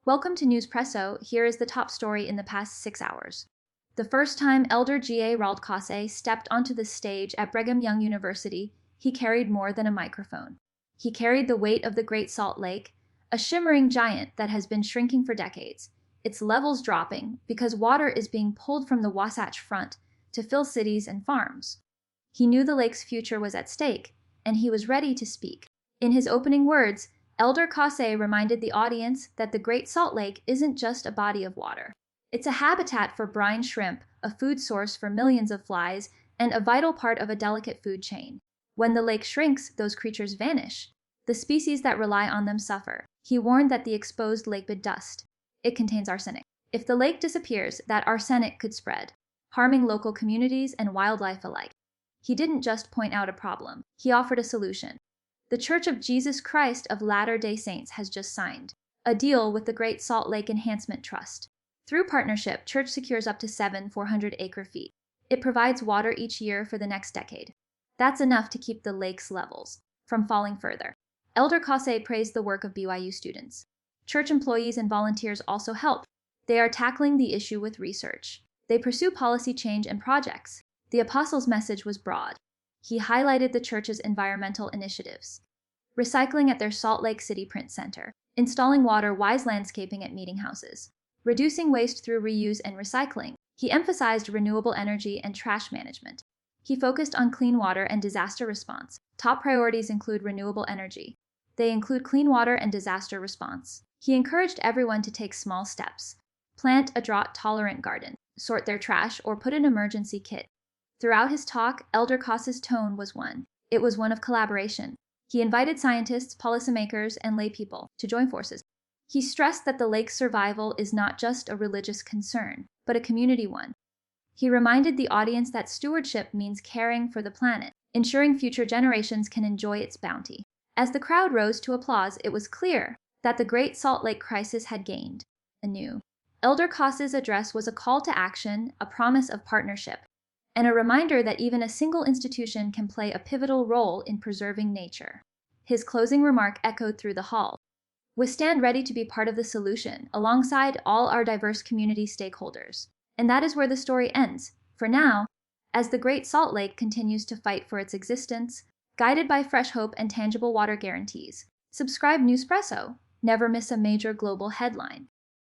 Welcome to Newspresso. Here is the top story in the past 6 hours. The first time Elder G.A. Caussé stepped onto the stage at Brigham Young University, he carried more than a microphone. He carried the weight of the Great Salt Lake, a shimmering giant that has been shrinking for decades, its levels dropping because water is being pulled from the Wasatch Front to fill cities and farms. He knew the lake's future was at stake, and he was ready to speak. In his opening words, Elder Caussé reminded the audience that the Great Salt Lake isn't just a body of water. It's a habitat for brine shrimp, a food source for millions of flies, and a vital part of a delicate food chain. When the lake shrinks, those creatures vanish. The species that rely on them suffer. He warned that the exposed lakebed dust. It contains arsenic. If the lake disappears, that arsenic could spread, harming local communities and wildlife alike. He didn't just point out a problem. He offered a solution. The Church of Jesus Christ of Latter-day Saints has just signed a deal with the Great Salt Lake Enhancement Trust. Through partnership, Church secures up to 7 400-acre feet. It provides water each year for the next decade. That's enough to keep the lake's levels from falling further. Elder Caussé praised the work of BYU students. Church employees and volunteers also help. They are tackling the issue with research. They pursue policy change and projects. The apostles' message was broad. He highlighted the church's environmental initiatives. Recycling at their Salt Lake City Print Center, installing water-wise landscaping at meeting houses, reducing waste through reuse and recycling. He emphasized renewable energy and trash management. He focused on clean water and disaster response. Top priorities include renewable energy. They include clean water and disaster response. He encouraged everyone to take small steps. Plant a drought-tolerant garden, sort their trash, or put an emergency kit. Throughout his talk, Elder Caussé's tone was one. It was one of collaboration. He invited scientists, policymakers, and laypeople to join forces. He stressed that the lake's survival is not just a religious concern, but a community one. He reminded the audience that stewardship means caring for the planet, ensuring future generations can enjoy its bounty. As the crowd rose to applause, it was clear that the Great Salt Lake crisis had gained anew. Elder Caussé's address was a call to action, a promise of partnership, and a reminder that even a single institution can play a pivotal role in preserving nature. His closing remark echoed through the hall. We stand ready to be part of the solution, alongside all our diverse community stakeholders. And that is where the story ends. For now, as the Great Salt Lake continues to fight for its existence, guided by fresh hope and tangible water guarantees. Subscribe Newspresso. Never miss a major global headline.